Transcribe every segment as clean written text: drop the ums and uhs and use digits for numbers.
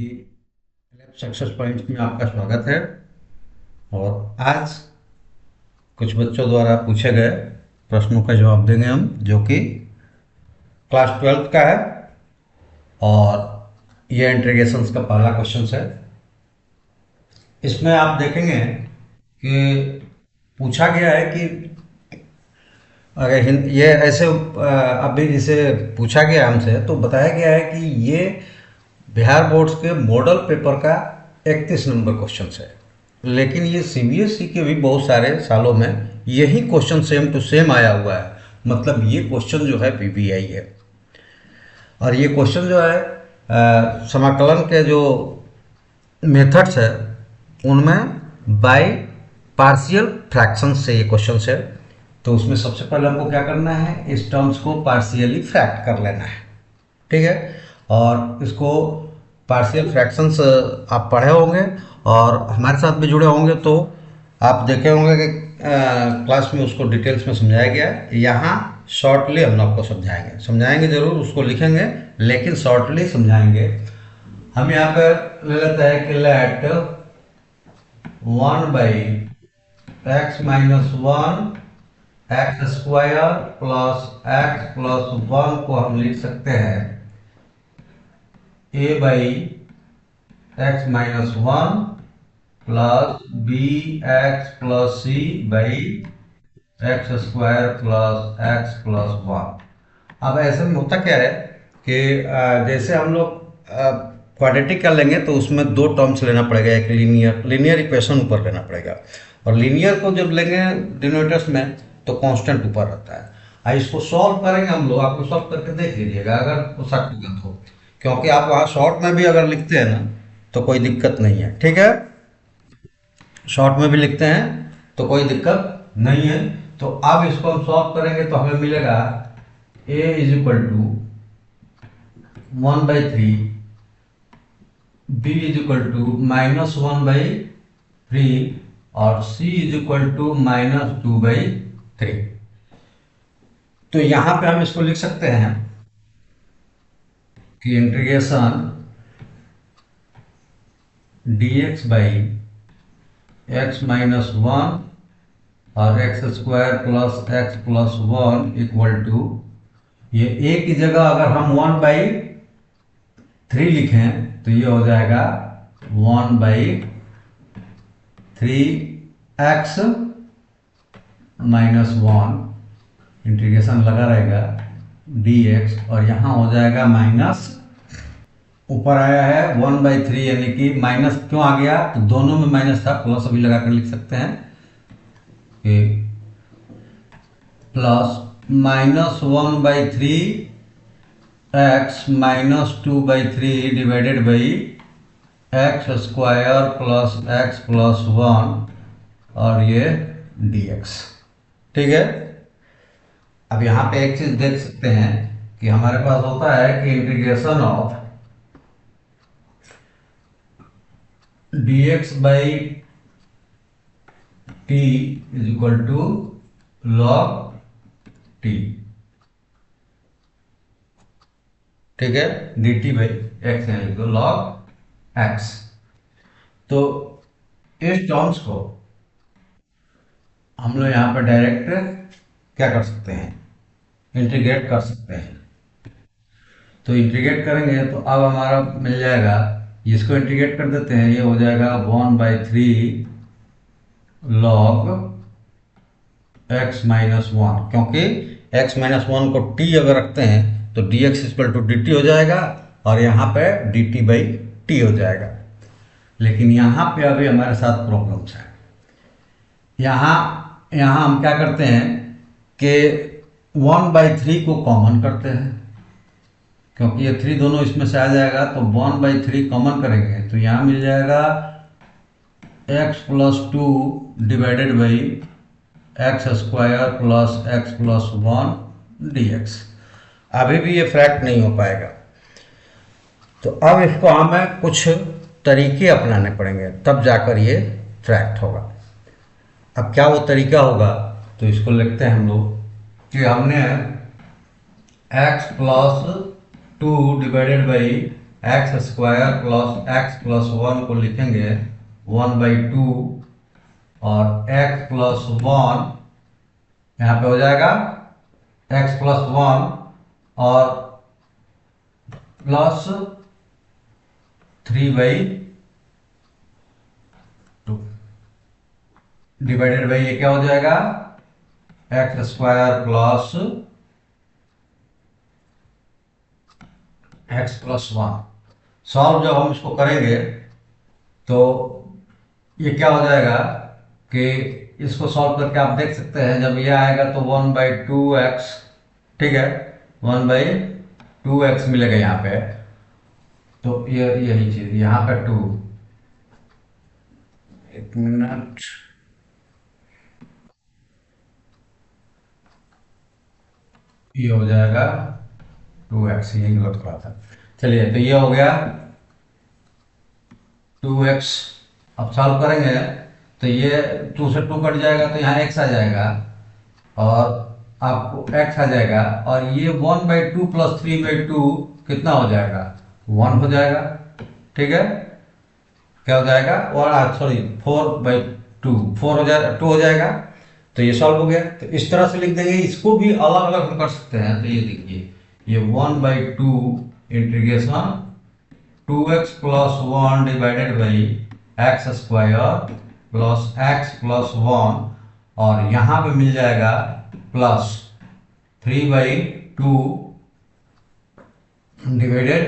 D success point में आपका स्वागत है। और आज कुछ बच्चों द्वारा पूछे गए प्रश्नों का जवाब देंगे हम, जो कि क्लास 12 का है। और ये इंटीग्रेशंस का पहला क्वेश्चन है। इसमें आप देखेंगे कि पूछा गया है कि अगर ये ऐसे अभी जिसे पूछा गया हमसे, तो बताया गया है कि ये बिहार बोर्ड्स के मॉडल पेपर का 31 नंबर क्वेश्चन है। लेकिन ये सीबीएसई के भी बहुत सारे सालों में यही क्वेश्चन सेम टू सेम आया हुआ है। मतलब ये क्वेश्चन जो है पीबीआई है। और ये क्वेश्चन जो है समाकलन के जो मेथड्स है उनमें बाय पार्शियल फ्रैक्शन से ये क्वेश्चन है। तो उसमें सबसे पहले हमको क्या करना है, इस टर्म्स को पार्शियली फ्रैक्ट कर लेना है। ठीक है। और इसको पार्शियल फ्रैक्शंस आप पढ़े होंगे और हमारे साथ भी जुड़े होंगे, तो आप देखे होंगे कि क्लास में उसको डिटेल्स में समझाया गया है। यहाँ शॉर्टली हम आपको समझाएंगे जरूर, उसको लिखेंगे लेकिन शॉर्टली समझाएंगे। हम यहाँ पर ले लेते हैं कि let 1/x-1 x square plus x plus 1 को हम लिख सकते हैं a/x-1 plus bx plus c by x square plus x plus 1। अब ऐसे में होता क्या है कि जैसे हम लोग क्वाड्रेटिक कर लेंगे तो उसमें दो टर्म्स लेना पड़ेगा। एक लीनियर इक्वेशन ऊपर लेना पड़ेगा, और लीनियर को जब लेंगे डिनोमिनेटर्स में तो कांस्टेंट ऊपर रहता है। इसको सॉल्व करेंगे हम लोग, आपको सॉल्व करके देख लीजिएगा अगर शक्तिगत हो, क्योंकि आप वहाँ शॉर्ट में भी अगर लिखते हैं ना तो कोई दिक्कत नहीं है। ठीक है, शॉर्ट में भी लिखते हैं तो कोई दिक्कत नहीं है। तो अब इसको हम सॉल्व करेंगे तो हमें मिलेगा a is equal to 1/3, b is equal to -1/3 और c इज इक्वल टू -2/3। तो यहां पे हम इसको लिख सकते हैं कि इंटीग्रेशन dx बाई x-1 और x square plus x plus 1 equal to, ये a की जगह अगर हम 1/3 लिखें तो ये हो जाएगा 1/3x माइनस 1, इंटीग्रेशन लगा रहेगा dx, और यहाँ हो जाएगा माइनस, ऊपर आया है 1/3 यानी कि माइनस क्यों आ गया, तो दोनों में माइनस था, प्लस अभी लगा कर लिख सकते हैं कि plus -1/3 x minus 2/3 divided by x square plus x plus 1 और ये dx। ठीक है। अब यहाँ पे एक चीज देख सकते हैं कि हमारे पास होता है कि integration of dx by t is equal to log t। ठीक है, dt बाई x है लिख दो log x। तो इस टर्म्स को हम लोग यहाँ पर डायरेक्ट क्या कर सकते हैं, इंटीग्रेट कर सकते हैं। तो इंटीग्रेट करेंगे तो अब हमारा मिल जाएगा, इसको इंटीग्रेट कर देते हैं, ये हो जाएगा 1/3 log x माइनस 1, क्योंकि x माइनस 1 को t अगर रखते हैं तो dx इक्वल टू dt हो जाएगा और यहाँ पे dt बाई t हो जाएगा। लेकिन यहाँ पे अभी हमारे साथ प्रॉब्लम्स है। यहाँ हम क्या करते हैं कि 1/3 को कॉमन करते हैं, क्योंकि ये 3 दोनों इसमें से आ जाएगा, तो 1/3 कॉमन करेंगे तो यहाँ मिल जाएगा x plus 2 divided by x square plus x plus 1 dx। अभी भी ये फ्रैक्ट नहीं हो पाएगा, तो अब इसको हमें कुछ तरीके अपनाने पड़ेंगे, तब जाकर ये फ्रैक्ट होगा। अब क्या वो तरीका होगा, तो इसको लिखते हैं हम लोग कि हमने x plus 2 divided by x square plus x plus one को लिखेंगे 1/2 और एक्स प्लस वन यहाँ पे हो जाएगा एक्स प्लस वन और प्लस 3/2 डिवाइडेड बाई ये क्या हो जाएगा x square plus x plus one. Solve जब हम इसको करेंगे तो ये क्या हो जाएगा कि इसको सॉल्व करके आप देख सकते हैं, जब ये आएगा तो 1/2x, ठीक है, 1/2x मिलेगा यहाँ पे। तो ये यही चीज यहाँ पे 2, एक मिनट, ये हो जाएगा 2x, ये गलत करा था। चलिए, तो ये हो गया 2x। अब सॉल्व करेंगे तो ये 2 से 2 कट जाएगा तो यहाँ x आ जाएगा और आपको x आ जाएगा और ये 1/2 प्लस 3/2 कितना हो जाएगा 1 हो जाएगा, ठीक है। क्या हो जाएगा और सॉरी 4/2 4 हो जाएगा 2 हो जाएगा। तो ये सॉल्व हो गया। तो इस तरह से लिख देंगे, इसको भी अलग अलग हम कर सकते हैं। तो ये देखिए, ये 1/2 integration 2x plus one divided by x square plus x plus one और यहाँ पे मिल जाएगा plus 3/2 divided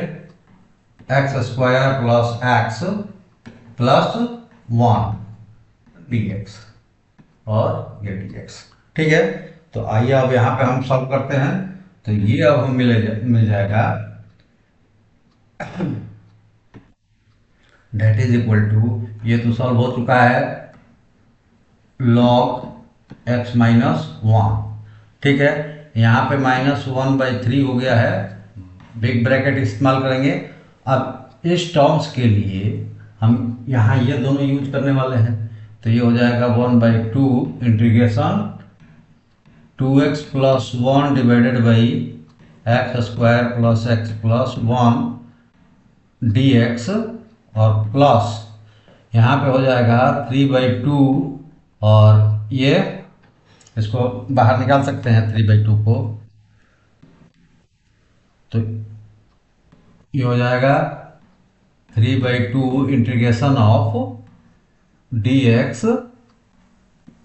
x square plus x plus one dx और ये dx, ठीक है। तो आइए अब यहाँ पे हम सॉल्व करते हैं। तो ये अब हम मिल जाएगा डेट इज इक्वल टू, ये तो सॉल्व हो चुका है, log x माइनस वन, ठीक है। यहाँ पे -1/3 हो गया है, बिग ब्रैकेट इस्तेमाल करेंगे। अब इस टर्म्स के लिए हम यहाँ ये दोनों यूज करने वाले हैं। तो ये हो जाएगा 1/2 integration 2x plus one divided by x square plus x plus one dx और प्लस यहाँ पे हो जाएगा 3/2 और ये इसको बाहर निकाल सकते हैं 3/2 को। तो ये हो जाएगा 3/2 integration of dx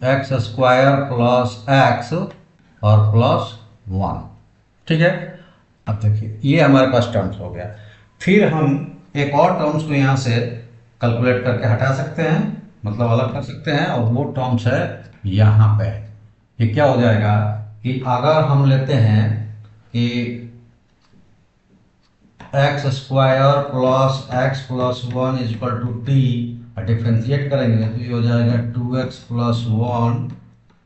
x square plus x और प्लस वन, ठीक है। अब देखिए, ये हमारे पास टर्म्स हो गया। फिर हम एक और टर्म्स को यहाँ से कैलकुलेट करके हटा सकते हैं, मतलब अलग कर सकते हैं, और वो टर्म्स है यहाँ पे। ये क्या हो जाएगा कि अगर हम लेते हैं कि x square plus x plus one is equal to t और डिफ्रेंशिएट करेंगे तो ये हो जाएगा 2x plus one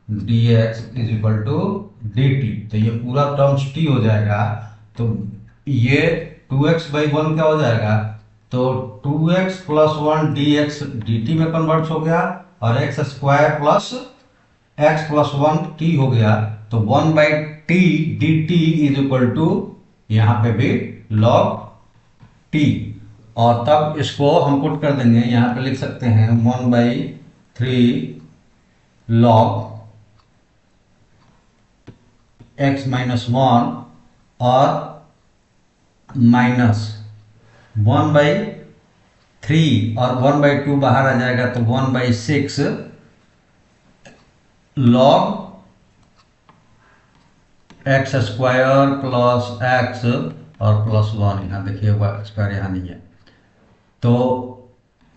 d x is equal to d t. तो ये पूरा टर्म्स t हो जाएगा। तो ये 2x/1 क्या हो जाएगा, तो 2x plus one d x d t में कन्वर्ट हो गया और x square plus x plus one t हो गया। तो 1/t d t is equal to यहाँ पे भी log t, और तब इसको हम पुट कर देंगे, यहाँ पे लिख सकते हैं 1/3 log x माइनस वन और माइनस 1/3 और 1/2 बाहर आ जाएगा तो 1/6 log x square plus x और प्लस वन, यहाँ देखिए स्क्वायर यहाँ नहीं है। तो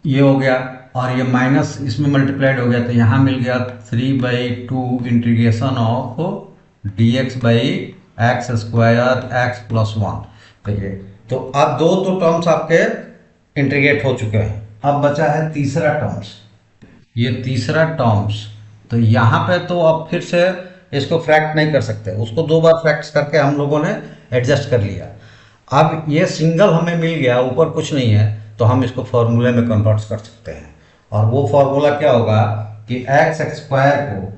ये हो गया और ये माइनस इसमें मल्टीप्लाइड हो गया तो यहाँ मिल गया 3/2 integration of dx by x square x plus one. तो ये तो अब दो तो टर्म्स आपके इंटीग्रेट हो चुके हैं। अब बचा है तीसरा टर्म्स, ये तीसरा टर्म्स। तो यहाँ पे तो अब फिर से इसको फ्रैक्ट नहीं कर सकते, उसको दो बार फ्रैक्ट करके हम लोगों ने एडजस्ट कर लिया। अब ये सिंगल हमें मिल गया, ऊपर कुछ नहीं है, तो हम इसको फॉर्मूले में कन्वर्ट कर सकते हैं। और वो फॉर्मूला क्या होगा कि एक्स स्क्वायर को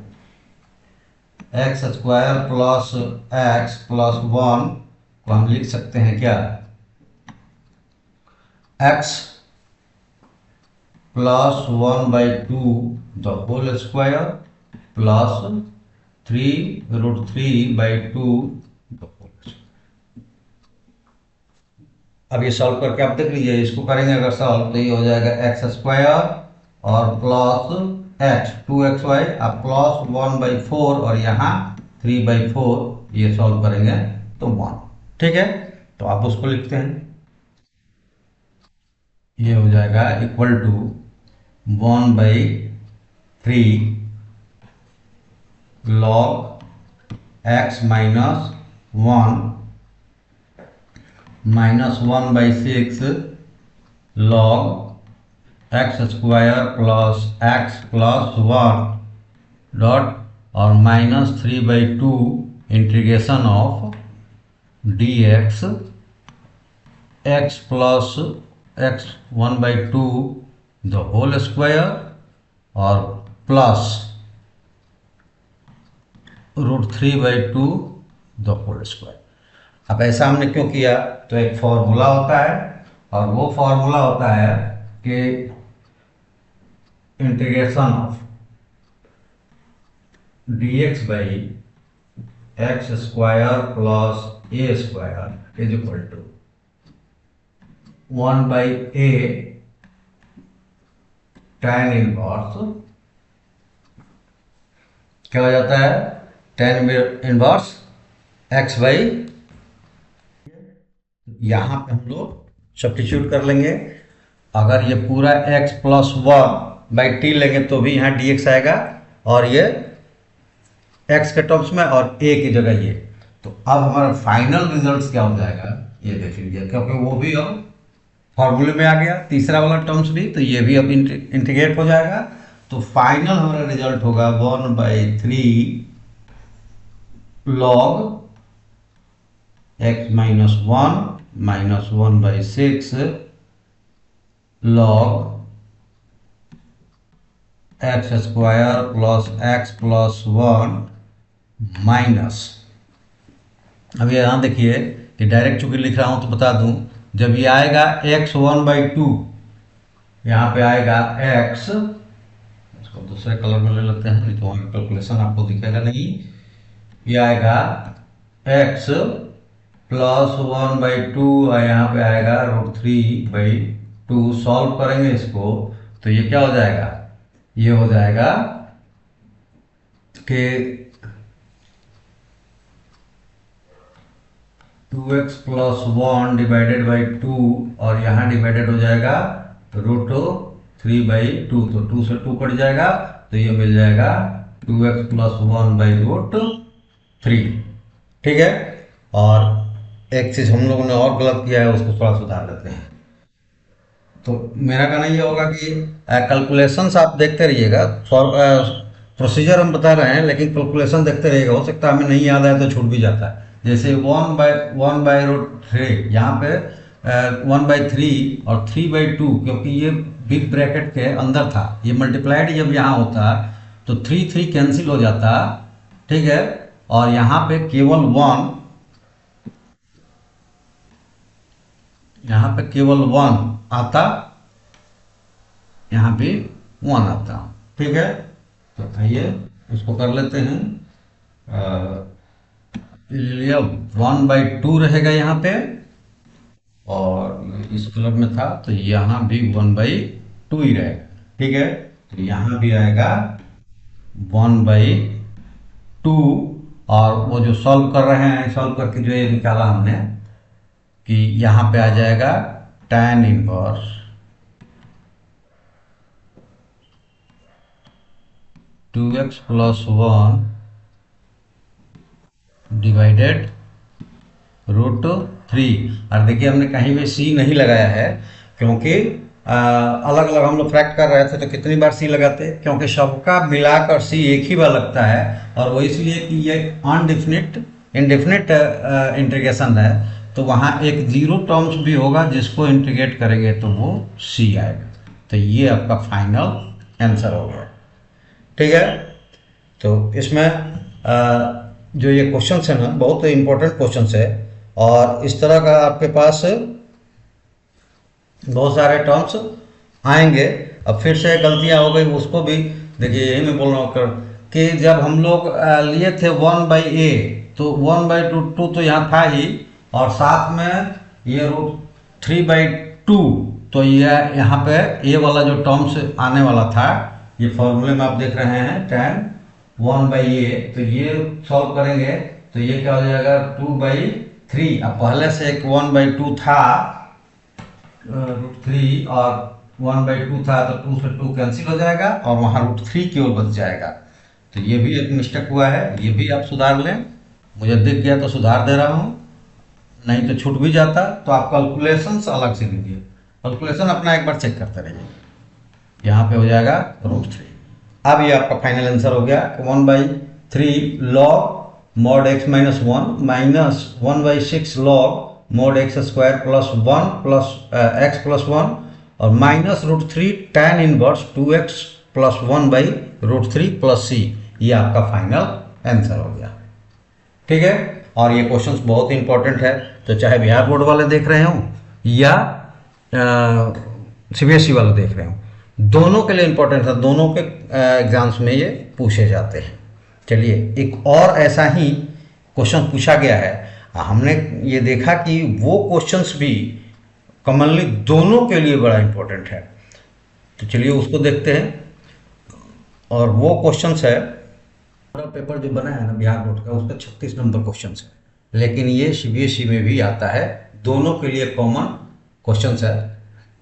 x square plus x plus one को हम लिख सकते हैं क्या, x plus 1/2 the whole square plus 3√3/2 the whole square. अब ये सॉल्व करके आप देख लीजिए, इसको करेंगे अगर सॉल्व तो ये हो जाएगा एक्स स्क्वायर और प्लस एच 2xy अब प्लस 1/4 और यहाँ 3/4, ये सॉल्व करेंगे तो 1। ठीक है, तो आप उसको लिखते हैं, ये हो जाएगा equal to 1/3 log x minus 1 minus 1/6 log x square plus x plus 1 dot और minus 3/2 integration of d x x plus x 1/2 the whole square और प्लस √3/2 द होल स्क्वायर। अब ऐसा हमने क्यों किया, तो एक फॉर्मूला होता है और वो फॉर्मूला होता है कि integration of dx by x square plus a square is equal to 1/a tan inverse, क्या हो जाता है, tan इनवर्स x बाई, यहां पे हम लोग सब्स्टिट्यूट कर लेंगे। अगर ये पूरा x प्लस 1/t लेंगे तो भी यहाँ dx आएगा और ये x के टर्म्स में और a की जगह ये। तो अब हमारा फाइनल रिजल्ट क्या हो जाएगा ये देख लीजिए, क्योंकि वो भी अब फॉर्मूले में आ गया, तीसरा वाला टर्म्स भी, तो ये भी अब इंटीग्रेट हो जाएगा। तो फाइनल हमारा रिजल्ट होगा 1/3 log x minus 1 minus 1/6 log x square plus x plus 1 minus, अब यहाँ देखिए कि डायरेक्ट चूंकि लिख रहा हूँ तो बता दूँ, जब ये आएगा x 1/2, यहाँ पे आएगा x, इसको दूसरे कलर में ले लेते हैं नहीं तो वहाँ कैलकुलेशन आपको दिखेगा नहीं, ये आएगा x प्लस 1/2 और यहाँ पे आएगा √3/2। सॉल्व करेंगे इसको तो ये क्या हो जाएगा, ये हो जाएगा कि 2x प्लस 1 डिवाइडेड बाई 2 और यहाँ डिवाइडेड हो जाएगा √3/2, तो 2 से 2 कट जाएगा तो ये मिल जाएगा 2x प्लस 1/√3। ठीक है, और एक चीज़ हम लोगों ने और गलत किया है, उसको थोड़ा सुधार लेते हैं। तो मेरा कहना ये होगा कि कैलकुलेशंस आप देखते रहिएगा, प्रोसीजर हम बता रहे हैं लेकिन कैलकुलेशन देखते रहिएगा, हो सकता है हमें नहीं याद आए तो छूट भी जाता है। जैसे 1/√3 यहाँ पे 1/3 और 3/2, क्योंकि ये बिग ब्रैकेट के अंदर था, ये मल्टीप्लाइड जब यहाँ होता तो 3 कैंसिल हो जाता। ठीक है, और यहाँ पे केवल 1, यहाँ पे केवल 1 आता, यहाँ भी 1 आता। ठीक है, तो आइए इसको कर लेते हैं, लिए 1/2 रहेगा यहाँ पे, और इस कलर में था तो यहाँ भी 1/2 ही रहेगा। ठीक है, तो यहाँ भी आएगा 1/2, और वो जो सॉल्व कर रहे हैं, सॉल्व करके जो ये निकाला हमने कि यहाँ पे आ जाएगा tan inverse 2x plus 1 divided √3। और देखिए हमने कहीं भी c नहीं लगाया है, क्योंकि अलग अलग हम लोग फ्रैक्ट कर रहे थे तो कितनी बार c लगाते, क्योंकि सबका मिलाकर c एक ही बार लगता है, और वो इसलिए कि ये अनडिफिनिट इंडिफिनिट इंटीग्रेशन है, तो वहाँ एक जीरो टर्म्स भी होगा जिसको इंटीग्रेट करेंगे तो वो c आएगा। तो ये आपका फाइनल आंसर हो गया। ठीक है, तो इसमें जो ये क्वेश्चन है ना, बहुत इम्पोर्टेंट क्वेश्चन है, और इस तरह का आपके पास बहुत सारे टर्म्स आएंगे। अब फिर से गलतियां हो गई, उसको भी देखिए, यही मैं बोल रहा हूँ कर कि जब हम लोग लिए थे 1/a, तो 1/2 तो यहाँ था ही, और साथ में ये √3/2, तो ये यहाँ पे ए वाला जो टर्म्स आने वाला था, ये फॉर्मूले में आप देख रहे हैं tan 1/a, तो ये सॉल्व करेंगे तो ये क्या हो जाएगा 2/3। अब पहले से एक 1/2 था, √3, और 1/2 था, तो 2 से 2 कैंसिल हो जाएगा और वहाँ √3 की ओर बच जाएगा। तो ये भी एक मिस्टेक हुआ है, ये भी आप सुधार लें। मुझे दिख गया तो सुधार दे रहा हूँ, नहीं तो छूट भी जाता तो आप कैलकुलेशंस अलग से लीजिए, कैलकुलेशन अपना एक बार चेक करते रहिए। यहाँ पे हो जाएगा √3। अब ये आपका फाइनल आंसर हो गया 1/3 log mod x minus 1 minus 1/6 log mod x square plus 1 plus x plus 1 और minus √3 tan inverse 2x plus 1/√3 plus c। ये आपका फाइनल आंसर हो गया। ठीक है, और ये क्वेश्चंस बहुत ही इंपॉर्टेंट है, तो चाहे बिहार बोर्ड वाले देख रहे हो या सीबीएसई वाले देख रहे हो, दोनों के लिए इंपॉर्टेंट है, दोनों के एग्जाम्स में ये पूछे जाते हैं। चलिए, एक और ऐसा ही क्वेश्चन पूछा गया है, हमने ये देखा कि वो क्वेश्चंस भी कॉमनली दोनों के लिए बड़ा इंपॉर्टेंट है, तो चलिए उसको देखते हैं। और वो क्वेश्चंस है, पूरा पेपर जो बना है ना बिहार बोर्ड का, उसका 36 नंबर क्वेश्चन है, लेकिन ये सीबीएसई में भी आता है, दोनों के लिए कॉमन क्वेश्चन है।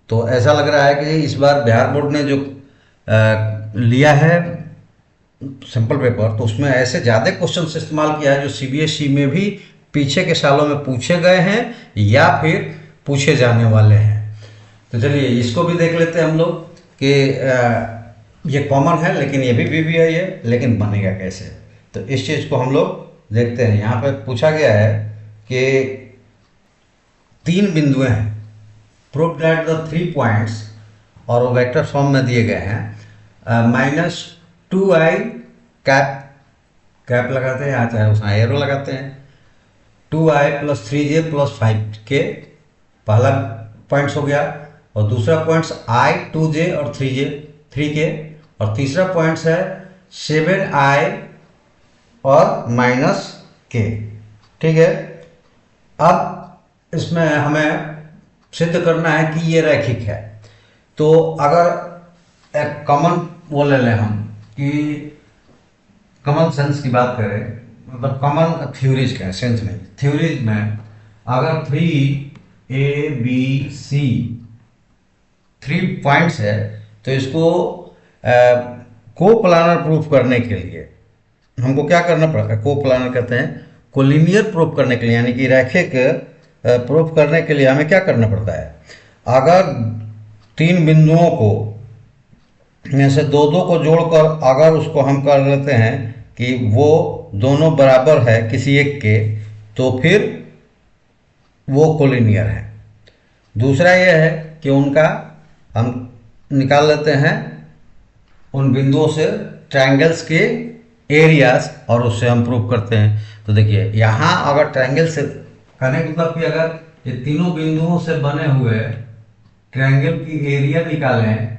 तो ऐसा लग रहा है कि इस बार बिहार बोर्ड ने जो लिया है सिंपल पेपर, तो उसमें ऐसे ज़्यादा क्वेश्चन इस्तेमाल किया है जो सीबीएसई में भी पीछे के सालों में पूछे गए हैं या फिर पूछे जाने वाले हैं। तो चलिए इसको भी देख लेते हैं हम लोग कि ये कॉमन है, लेकिन ये भी है ये, लेकिन बनेगा कैसे, तो इस चीज़ को हम लोग देखते हैं। यहाँ पे पूछा गया है कि 3 बिंदुएं हैं, प्रूव दैट द 3 पॉइंट्स, और वो वेक्टर फॉर्म में दिए गए हैं, -2i कैप लगाते हैं या चाहे उसमें एरो लगाते हैं, 2i + 3j + 5k पहला पॉइंट्स हो गया, और दूसरा पॉइंट्स i 2j और 3k, और तीसरा पॉइंट्स है 7i और -k। ठीक है, अब इसमें हमें सिद्ध करना है कि ये रैखिक है। तो अगर एक कॉमन वो ले लें हम कि कॉमन सेंस की बात करें, मतलब कॉमन थ्योरीज का सेंस नहीं, थ्योरीज में अगर 3ABC 3 पॉइंट्स है, तो इसको को प्लानर प्रूफ करने के लिए हमको क्या करना पड़ेगा, को प्लानर कहते हैं, कोलिनियर प्रूफ करने के लिए, यानी कि रैखिक प्रूफ करने के लिए हमें क्या करना पड़ता है, अगर 3 बिंदुओं को में से दो को जोड़कर अगर उसको हम कर लेते हैं कि वो दोनों बराबर है किसी एक के, तो फिर वो कोलिनियर है। दूसरा ये है कि उनका हम निकाल लेते हैं उन बिंदुओं से ट्रायंगल्स के एरियाज, और उससे हम प्रूव करते हैं। तो देखिए यहाँ अगर ट्रायंगल से कनेक्ट, मतलब कि अगर ये तीनों बिंदुओं से बने हुए ट्रायंगल की एरिया निकालें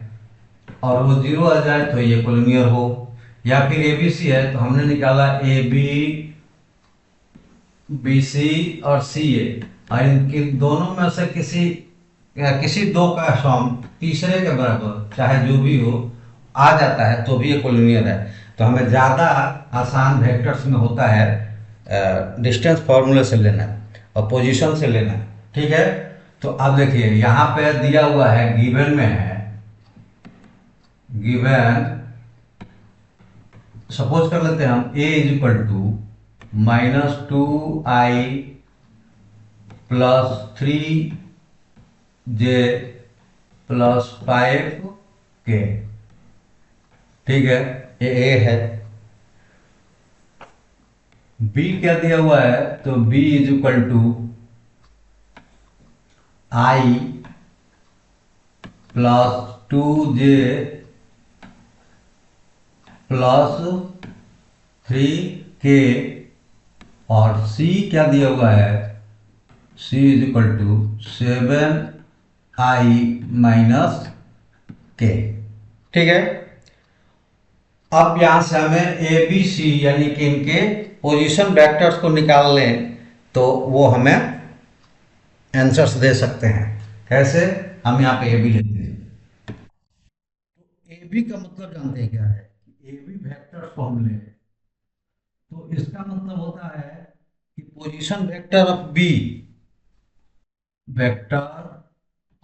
और वो 0 आ जाए तो ये कोलिनियर हो, या फिर ABC है तो हमने निकाला AB BC और CA, और इनके दोनों में से किसी दो का सम तीसरे के बराबर चाहे जो भी हो आ जाता है तो भी ये कोलिनियर है। तो हमें ज़्यादा आसान वेक्टर्स में होता है डिस्टेंस फार्मूले से लेना और पोजीशन से लेना। ठीक है, तो अब देखिए यहाँ पे दिया हुआ है, गिवन में है, गिवन सपोज कर लेते हैं हम A = -2i + 3j + 5k। ठीक है, ये A है। B क्या दिया हुआ है, तो B = i + 2j + 3k, और C क्या दिया हुआ है, C = 7i आई माइनस के। ठीक है, अब यहां से हमें ए बी सी यानी कि इनके पोजीशन वेक्टर्स को निकाल लें तो वो हमें आंसर्स दे सकते हैं। कैसे? हम यहाँ पे ए बी लेते हैं। ए बी का मतलब जानते हैं क्या है? ए बी वेक्टर्स को हम ले, तो इसका मतलब होता है कि position vector of B, vector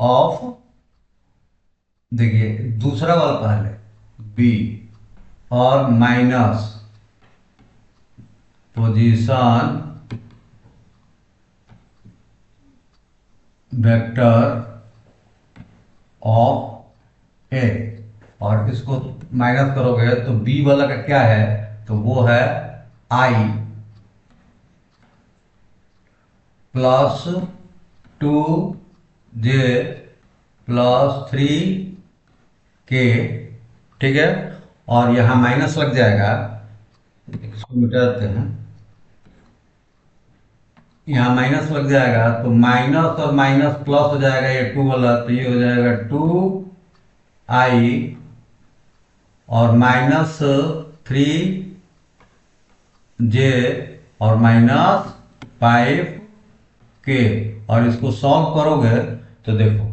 of, देखिए दूसरा वाला पहले बी, और minus position vector of A, और इसको माइनस करोगे तो बी वाला का क्या है? तो वो है आई प्लस 2j प्लस 3k। ठीक है, और यहां माइनस लग जाएगा, इसको मिटा देते हैं, यहाँ माइनस लग जाएगा तो माइनस और माइनस प्लस हो जाएगा, ये 2 वाला, तो ये हो जाएगा 2i और माइनस 3j और माइनस 5k। और इसको सॉल्व करोगे तो देखो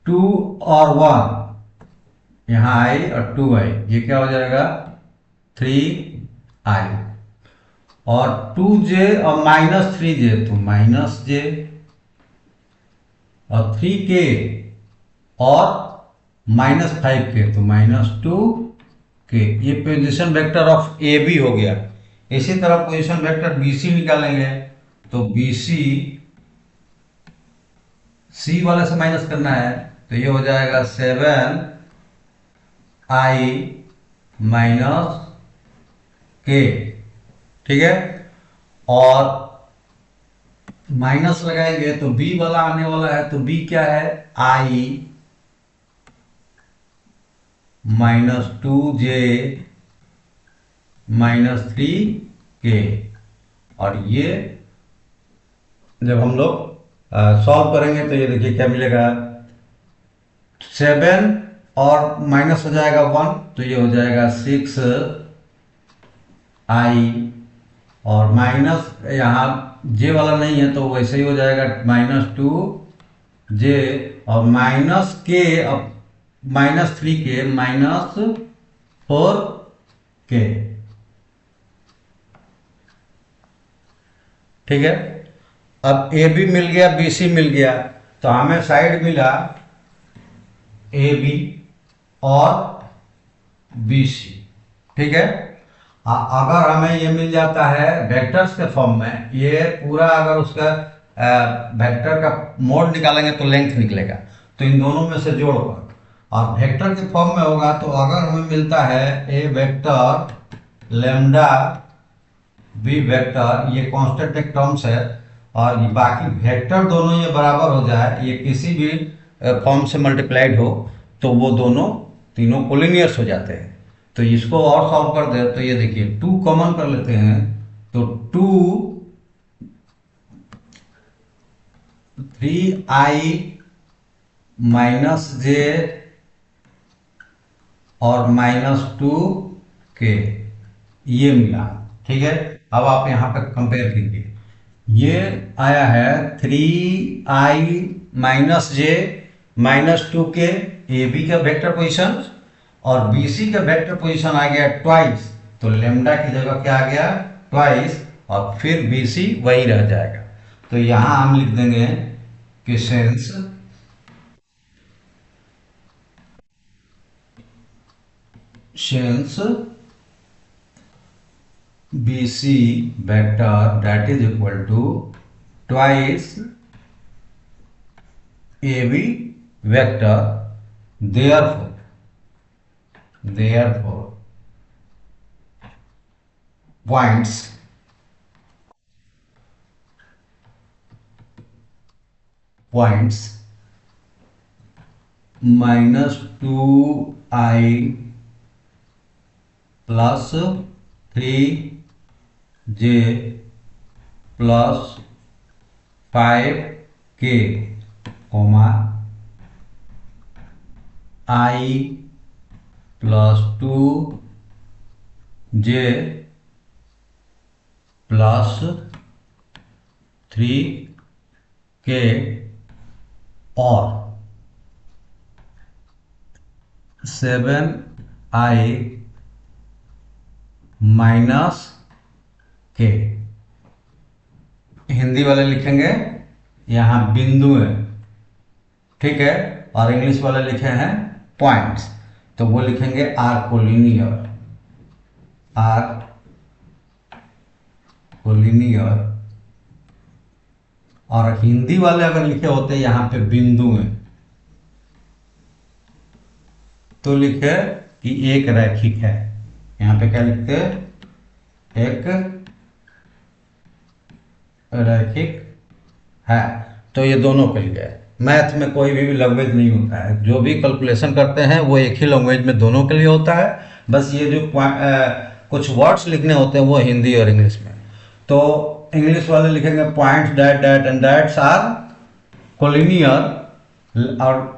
2 और 1 यहाँ आई और 2i, ये क्या हो जाएगा 3i, और 2j और माइनस 3j तो माइनस j, और 3k और माइनस 5k तो माइनस 2k। ये position vector of A B हो गया। इसी तरह पोजीशन वेक्टर बी सी निकालेंगे तो बी सी, सी वाले से माइनस करना है, तो ये हो जाएगा 7i माइनस k। ठीक है, और माइनस लगाएंगे तो बी वाला आने वाला है, तो बी क्या है आई माइनस 2j माइनस 3k। और ये जब हम लोग सॉल्व करेंगे तो ये देखिए क्या मिलेगा, 7 और माइनस हो जाएगा 1 तो ये हो जाएगा 6i, और माइनस यहाँ जे वाला नहीं है तो वैसे ही हो जाएगा -2j और माइनस के, अब -3k -4k। ठीक है, अब ए बी मिल गया, बी सी मिल गया, तो हमें साइड मिला ए बी और बी सी। ठीक है, अगर हमें ये मिल जाता है वेक्टर्स के फॉर्म में, ये पूरा अगर उसका वेक्टर का मोड निकालेंगे तो लेंथ निकलेगा, तो इन दोनों में से जोड़कर, और वेक्टर के फॉर्म में होगा तो अगर हमें मिलता है ए वेक्टर लेमडा बी वेक्टर, ये कांस्टेंट एक टर्म्स है, और बाकी वेक्टर दोनों ये बराबर हो जाए, ये किसी भी फॉर्म से मल्टीप्लाइड हो तो वो दोनों तीनों कोलिनियर्स हो जाते हैं। तो इसको और सॉल्व कर दे तो ये देखिए 2 कॉमन कर लेते हैं, तो 3i माइनस j और -2k ये मिला। ठीक है, अब आप यहां पर कंपेयर कीजिए, ये आया है 3i minus j -2k, A B का वेक्टर पोजीशन, और बी सी का वेक्टर पोजीशन आ गया ट्वाइस, तो लेमडा की जगह क्या आ गया ट्वाइस, और फिर बी सी वही रह जाएगा। तो यहां हम लिख देंगे कि since B C vector that is equal to twice A B vector, therefore points -2i plus 3j plus 5k, i plus 2j plus 3k और 7i माइनस k। हिंदी वाले लिखेंगे यहाँ बिंदु है, ठीक है, और इंग्लिश वाले लिखे हैं पॉइंट्स, तो वो लिखेंगे आर कोलिनियर, आर कोलिनियर। और हिंदी वाले अगर लिखे होते यहाँ पे बिंदु है तो लिखे कि एक रैखिक है। यहाँ पे क्या लिखते हैं, एक रैखिक है। तो ये दोनों के लिए मैथ में कोई भी लैंग्वेज नहीं होता है, जो भी कैलकुलेशन करते हैं वो एक ही लैंग्वेज में दोनों के लिए होता है। बस ये जो कुछ वर्ड्स लिखने होते हैं वो हिंदी और इंग्लिश में। तो इंग्लिश वाले लिखेंगे points that that and that's are collinear, और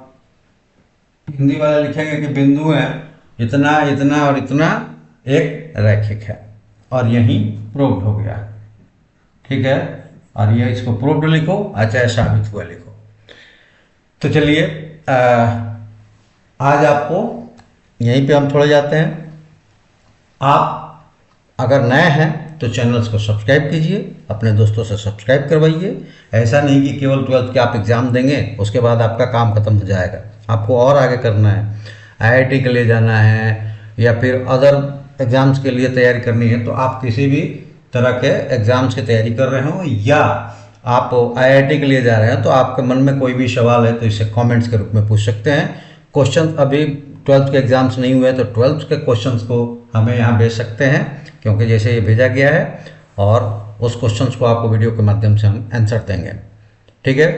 हिंदी वाले लिखेंगे कि बिंदु हैं इतना इतना और इतना एक रैखिक है। और यही प्रूव्ड हो गया, ठीक है। और ये इसको प्रूव्ड लिखो चाहे साबित हुआ लिखो। तो चलिए आज आपको यहीं पे हम थोड़े जाते हैं। आप अगर नए हैं तो चैनल्स को सब्सक्राइब कीजिए, अपने दोस्तों से सब्सक्राइब करवाइए। ऐसा नहीं कि केवल 12th के आप एग्ज़ाम देंगे उसके बाद आपका काम खत्म हो जाएगा, आपको और आगे करना है, आईआईटी के लिए जाना है या फिर अदर एग्ज़ाम्स के लिए तैयारी करनी है। तो आप किसी भी तरह के एग्ज़ाम्स की तैयारी कर रहे हो या आप आईआईटी के लिए जा रहे हैं तो आपके मन में कोई भी सवाल है तो इसे कमेंट्स के रूप में पूछ सकते हैं। क्वेश्चन अभी 12th के एग्ज़ाम्स नहीं हुए तो 12th के क्वेश्चंस को हमें यहाँ भेज सकते हैं, क्योंकि जैसे ये भेजा गया है और उस क्वेश्चंस को आपको वीडियो के माध्यम से हम आंसर देंगे, ठीक है।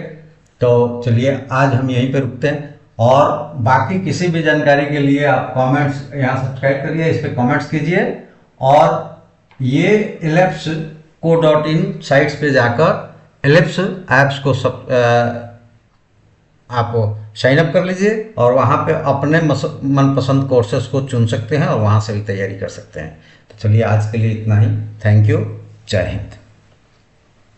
तो चलिए आज हम यहीं पे रुकते हैं, और बाकी किसी भी जानकारी के लिए आप कमेंट्स यहाँ सब्सक्राइब करिए, इस पर कमेंट्स कीजिए। और ये ellipse.co.in साइट्स पे जाकर एलिप्स ऐप्स को आप साइन अप कर लीजिए और वहाँ पे अपने मनपसंद कोर्सेज को चुन सकते हैं और वहाँ से भी तैयारी कर सकते हैं। तो चलिए आज के लिए इतना ही। थैंक यू, जय हिंद।